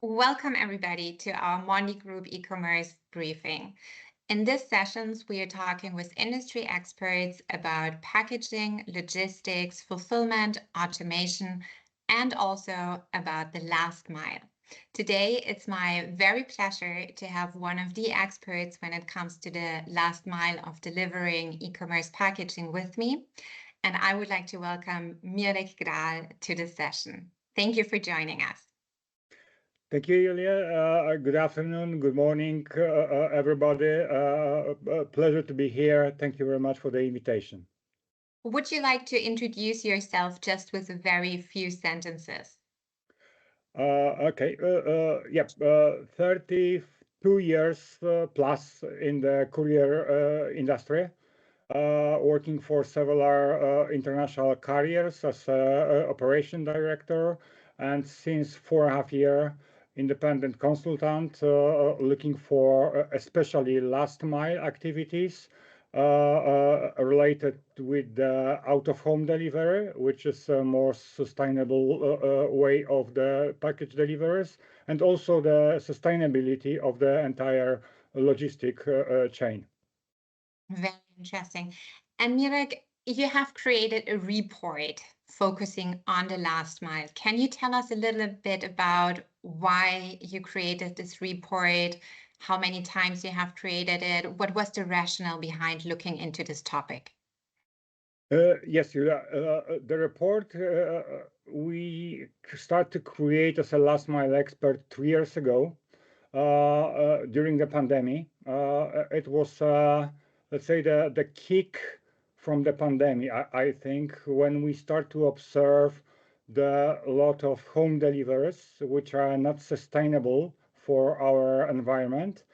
Welcome everybody to our Mondi Group e-commerce briefing. In this sessions, we are talking with industry experts about packaging, logistics, fulfillment, automation, and also about the last mile. Today, it's my very pleasure to have one of the experts when it comes to the last mile of delivering e-commerce packaging with me. And I would like to welcome Mirek Graal to the session. Thank you for joining us. Thank you, Julia. Good afternoon, good morning, everybody. Pleasure to be here. Thank you very much for the invitation. Would you like to introduce yourself just with a very few sentences? Okay. Yep. 32 years plus in the courier industry, working for several international carriers as operation director, and since 4.5 years independent consultant, looking for especially last mile activities related with the out-of-home delivery, which is a more sustainable way of the package deliveries, and also the sustainability of the entire logistic chain. Very interesting. And Mirek, you have created a report focusing on the last mile. Can you tell us a little bit about why you created this report, how many times you have created it? What was the rationale behind looking into this topic? Yes, Julia. The report we start to create as a last mile expert 2 years ago during the pandemic. It was, let's say, the kick from the pandemic, I think, when we start to observe the lot of home deliveries, which are not sustainable for our environment.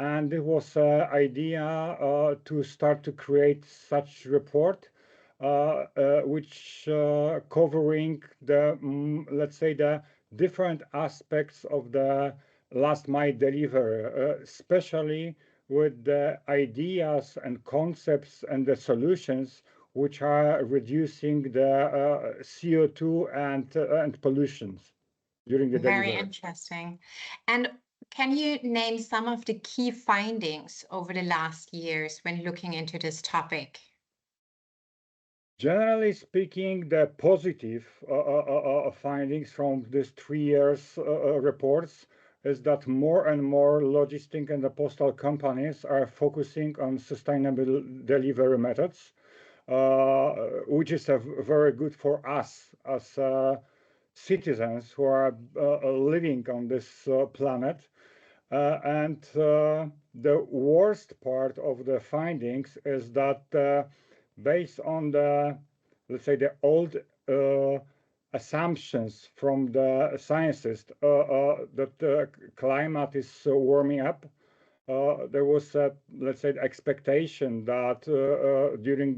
And it was an idea to start to create such report, which covering the, let's say, the different aspects of the last mile delivery, especially with the ideas and concepts and the solutions which are reducing the CO2 and pollutions during the delivery. Very interesting. And can you name some of the key findings over the last years when looking into this topic? Generally speaking, the positive findings from these 3 years reports is that more and more logistic and the postal companies are focusing on sustainable delivery methods, which is very good for us as citizens who are living on this planet. And the worst part of the findings is that based on the, let's say, the old assumptions from the scientists that the climate is warming up, there was a, let's say, expectation that during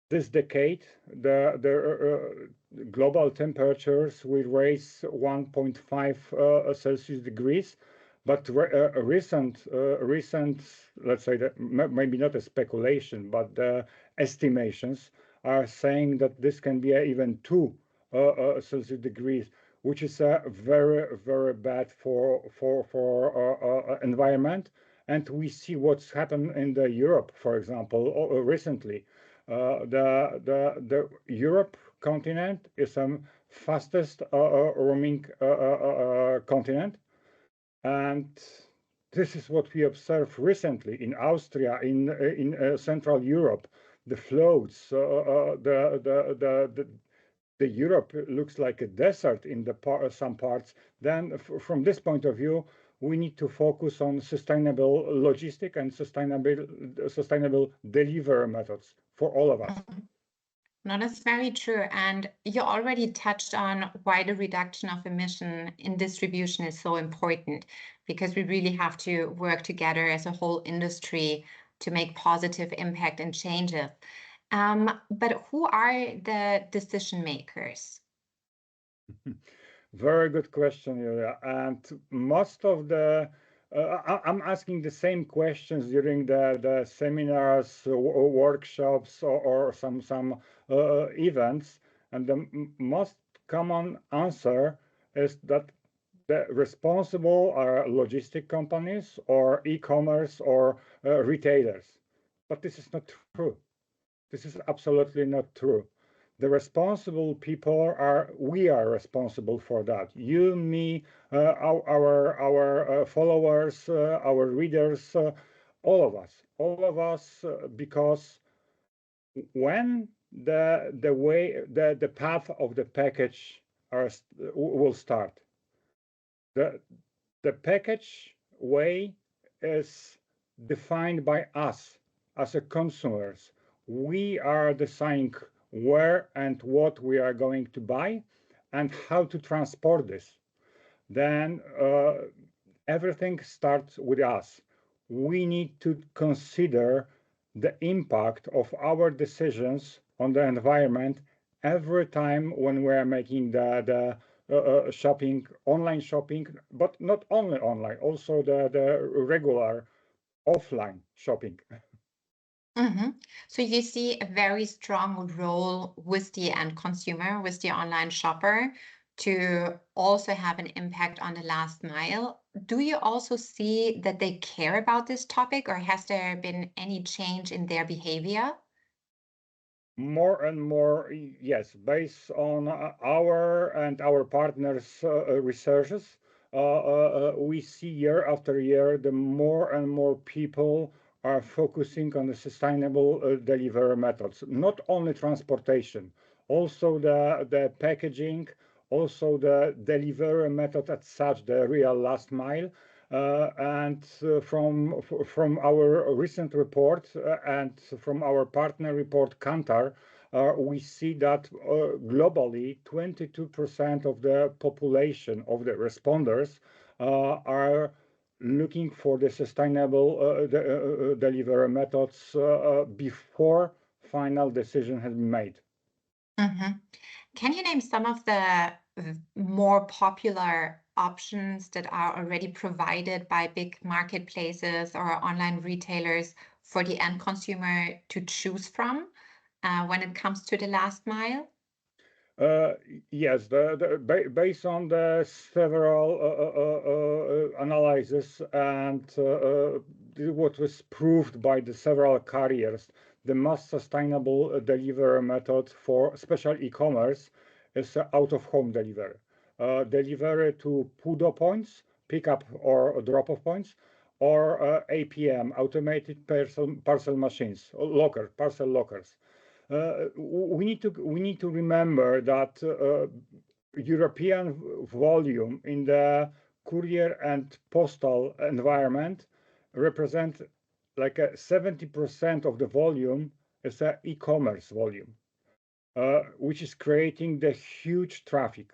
this decade, the global temperatures will raise 1.5 Celsius degrees. But recent, let's say that maybe not a speculation, but estimations are saying that this can be even 2 Celsius degrees, which is very, very bad for environment. And we see what's happened in the Europe, for example, recently. The Europe continent is the fastest warming continent. And this is what we observed recently in Austria, in Central Europe. The floods, the Europe looks like a desert in some parts. Then, from this point of view, we need to focus on sustainable logistic and sustainable delivery methods for all of us. No, that's very true. And you already touched on why the reduction of emission in distribution is so important, because we really have to work together as a whole industry to make positive impact and changes. But who are the decision makers? Very good question, Julia. And most of the I'm asking the same questions during the seminars, workshops, or some events, and the most common answer is that The responsible are logistic companies or e-commerce or retailers. But this is not true. This is absolutely not true. The responsible people we are responsible for that. You, me, our followers, our readers, all of us, because when the path of the package will start. The package way is defined by us as a consumers. We are deciding where and what we are going to buy and how to transport this. Then everything starts with us. We need to consider the impact of our decisions on the environment every time when we are making the shopping, online shopping, but not only online, also the regular offline shopping. So you see a very strong role with the end consumer, with the online shopper, to also have an impact on the last mile. Do you also see that they care about this topic, or has there been any change in their behavior? More and more, yes, based on our and our partners' researches, we see year after year the more and more people are focusing on the sustainable delivery methods, not only transportation, also the packaging, also the delivery method as such, the real last mile. And from our recent report and from our partner report, Kantar, we see that globally, 22% of the population of the responders are looking for the sustainable delivery methods before final decision has been made. Can you name some of the more popular options that are already provided by big marketplaces or online retailers for the end consumer to choose from when it comes to the last mile? Yes, based on the several analyses and what was proved by the several carriers, the most sustainable delivery method for special e-commerce is out-of-home delivery. Delivery to PUDO points, pickup or drop-off points, or APM, automated parcel machines, parcel lockers. We need to remember that European volume in the courier and postal environment represent like 70% of the volume is e-commerce volume, which is creating the huge traffic.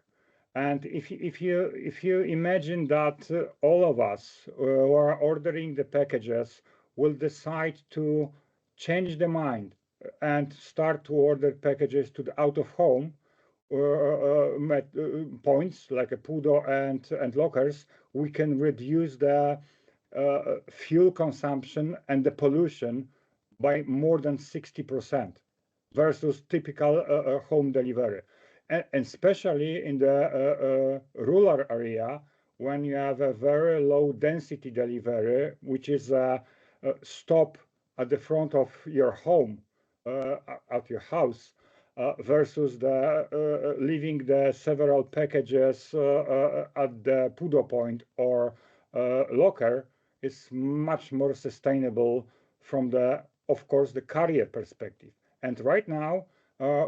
And if you imagine that all of us who are ordering the packages will decide to change the mind and start to order packages to the out of home points like a PUDO and lockers, we can reduce the fuel consumption and the pollution by more than 60% versus typical home delivery. And especially in the rural area, when you have a very low density delivery, which is a stop at the front of your home, at your house, versus the leaving the several packages at the PUDO point or locker is much more sustainable from the, of course, the carrier perspective. And right now,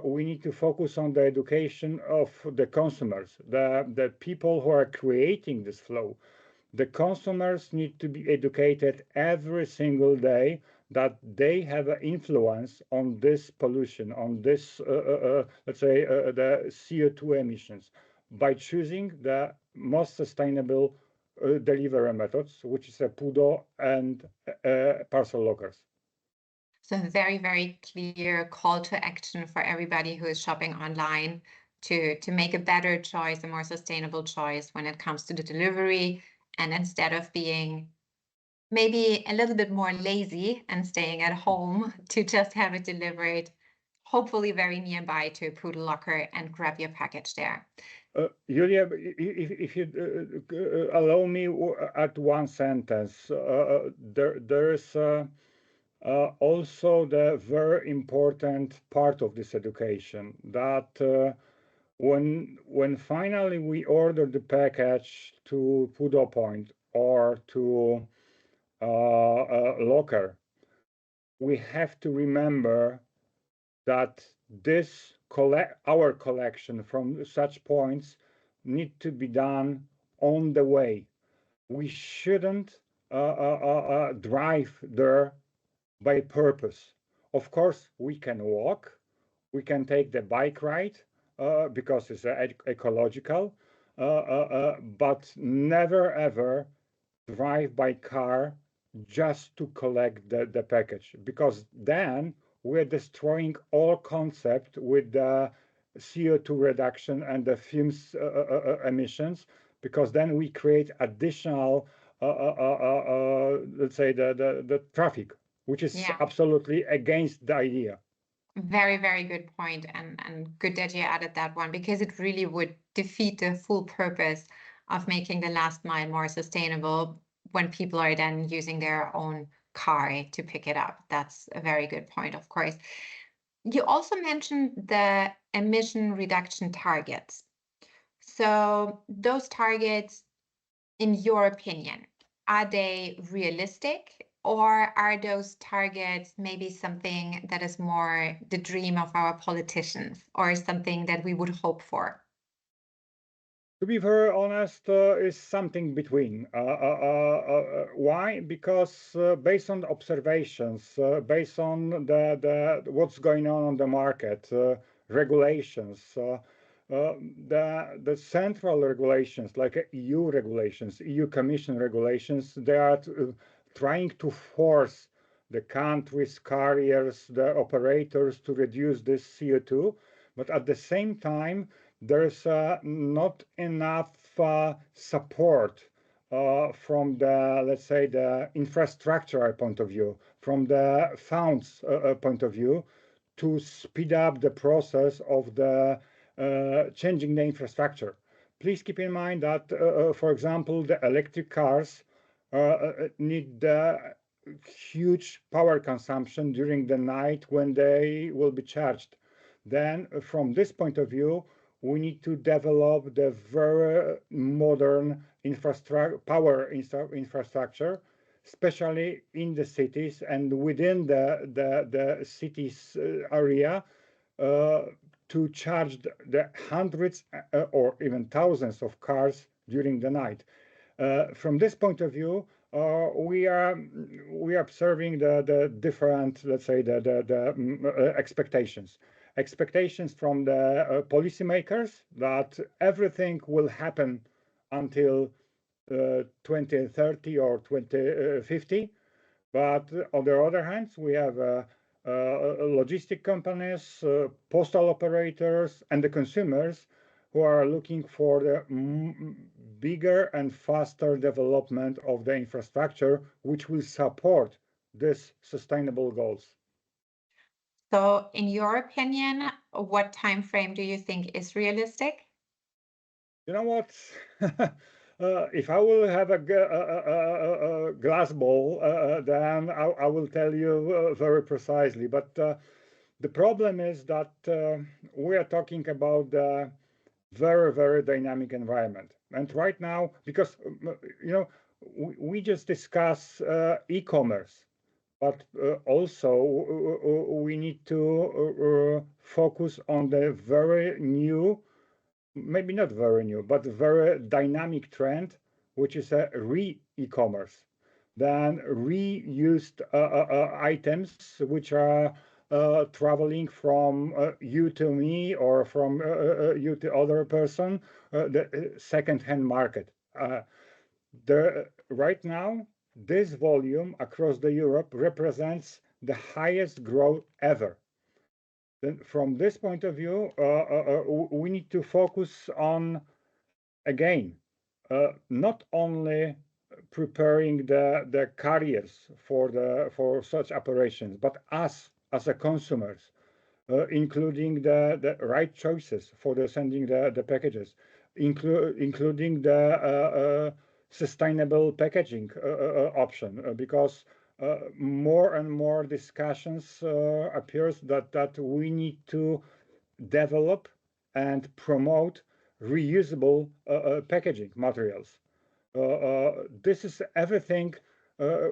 we need to focus on the education of the consumers, the people who are creating this flow. The consumers need to be educated every single day that they have an influence on this pollution, on this, let's say, the CO2 emissions, by choosing the most sustainable delivery methods, which is a PUDO and parcel lockers. So a very, very clear call to action for everybody who is shopping online to make a better choice, a more sustainable choice when it comes to the delivery. And instead of being maybe a little bit more lazy and staying at home, to just have it delivered, hopefully very nearby to a PUDO locker and grab your package there. Julia, if you allow me at one sentence, there is also the very important part of this education that when finally we order the package to PUDO point or to locker, we have to remember that our collection from such points need to be done on the way. We shouldn't drive there by purpose. Of course, we can walk, we can take the bike ride because it's ecological, but never ever drive by car just to collect the package, because then we're destroying all concept with the CO2 reduction and the fumes emissions, because then we create additional, let's say, the traffic, which is Yeah. absolutely against the idea. Very, very good point, and good that you added that one, because it really would defeat the full purpose of making the last mile more sustainable when people are then using their own car to pick it up. That's a very good point, of course. You also mentioned the emission reduction targets. So those targets, in your opinion, are they realistic, or are those targets maybe something that is more the dream of our politicians or something that we would hope for? To be very honest, is something between. Why? Because based on observations, based on what's going on the market, regulations, the central regulations like EU regulations, EU Commission regulations, they are trying to force the countries, carriers, the operators to reduce this CO2, but at the same time, there's not enough support from the, let's say, the infrastructure point of view, from the funds point of view, to speed up the process of the changing the infrastructure. Please keep in mind that, for example, the electric cars need huge power consumption during the night when they will be charged. Then, from this point of view, we need to develop the very modern power infrastructure, especially in the cities and within the cities area, to charge the hundreds or even thousands of cars during the night. From this point of view, we are observing the different, let's say, the expectations from the policymakers that everything will happen until 2030 or 2050. But on the other hand, we have logistic companies, postal operators, and the consumers who are looking for the bigger and faster development of the infrastructure, which will support these sustainable goals. So, in your opinion, what time frame do you think is realistic? You know what? If I will have a glass ball, then I will tell you very precisely. But the problem is that we are talking about the very, very dynamic environment. And right now, because, you know, we just discuss e-commerce, but also we need to focus on the very new, maybe not very new, but very dynamic trend, which is a re-e-commerce. Then reused items which are traveling from you to me or from you to other person, the second-hand market. Right now, this volume across the Europe represents the highest growth ever. Then from this point of view, we need to focus on, again, not only preparing the carriers for such operations, but us as a consumers, including the right choices for the sending the packages. including the sustainable packaging option, because more and more discussions appears that we need to develop and promote reusable packaging materials. This is everything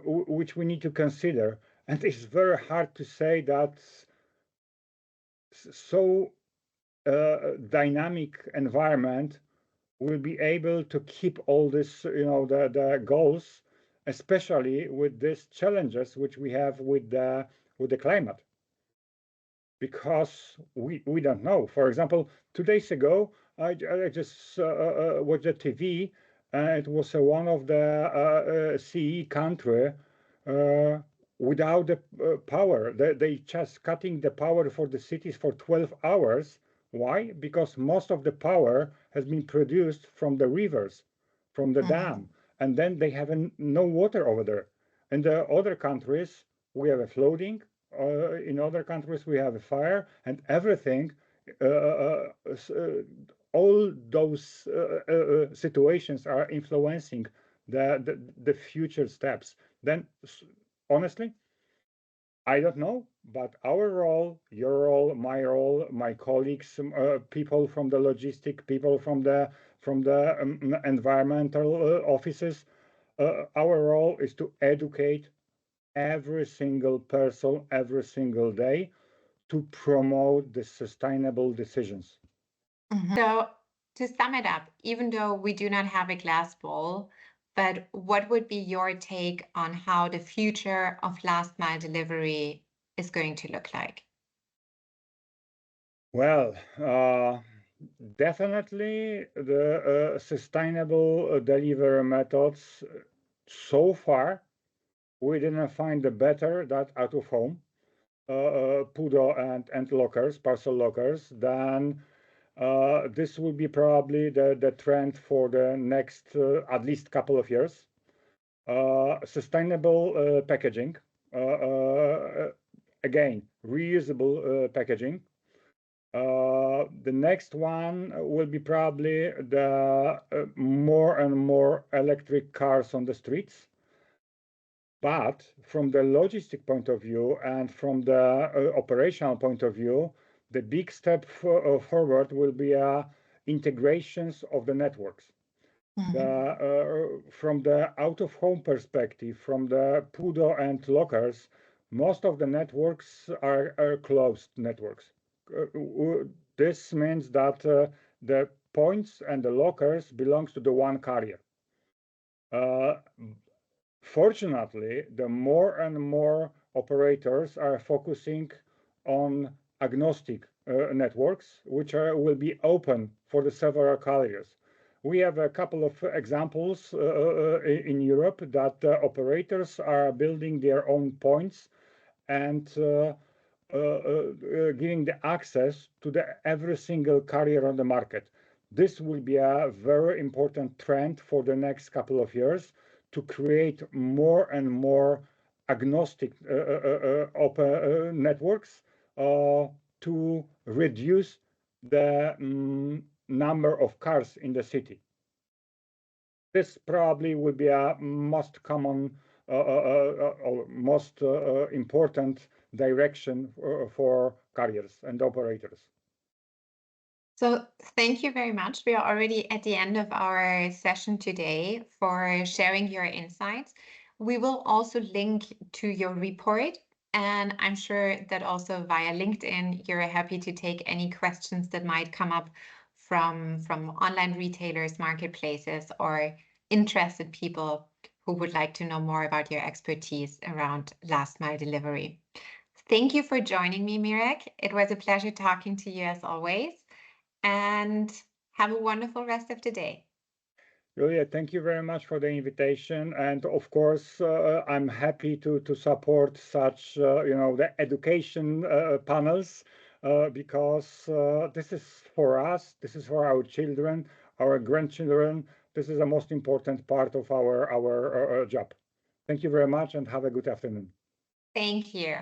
which we need to consider, and it's very hard to say that so dynamic environment will be able to keep all this, the goals, especially with these challenges which we have with the climate, because we don't know. For example, 2 days ago, I just watched the TV, and it was one of the CE country without the power. They just cutting the power for the cities for 12 hours. Why? Because most of the power has been produced from the rivers, from the dam, and then they have no water over there. In the other countries, we have a flooding. In other countries, we have a fire, and everything. All those situations are influencing the future steps. Then, honestly, I don't know, but our role, your role, my colleagues, people from the logistic, people from the environmental offices, our role is to educate every single person every single day to promote the sustainable decisions. So to sum it up, even though we do not have a glass ball, but what would be your take on how the future of last mile delivery is going to look like? Well, definitely the sustainable delivery methods. So far, we didn't find the better that out of home, PUDO and lockers, parcel lockers. Then this will be probably the trend for the next at least couple of years. Sustainable packaging, again, reusable packaging. The next one will be probably the more and more electric cars on the streets. But from the logistic point of view and from the operational point of view, the big step forward will be integrations of the networks. From the out-of-home perspective, from the PUDO and lockers, most of the networks are closed networks. This means that the points and the lockers belongs to the one carrier. Fortunately, the more and more operators are focusing on agnostic networks, which will be open for the several carriers. We have a couple of examples in Europe that operators are building their own points and giving the access to every single carrier on the market. This will be a very important trend for the next couple of years, to create more and more agnostic open networks to reduce the number of cars in the city. This probably will be a most common or most important direction for carriers and operators. So thank you very much. We are already at the end of our session today for sharing your insights. We will also link to your report, and I'm sure that also via LinkedIn, you're happy to take any questions that might come up from online retailers, marketplaces, or interested people who would like to know more about your expertise around last mile delivery. Thank you for joining me, Mirek. It was a pleasure talking to you as always. And have a wonderful rest of the day. Julia, thank you very much for the invitation. And of course, I'm happy to support such, the education panels, because this is for us, this is for our children, our grandchildren. This is the most important part of our job. Thank you very much and have a good afternoon. Thank you.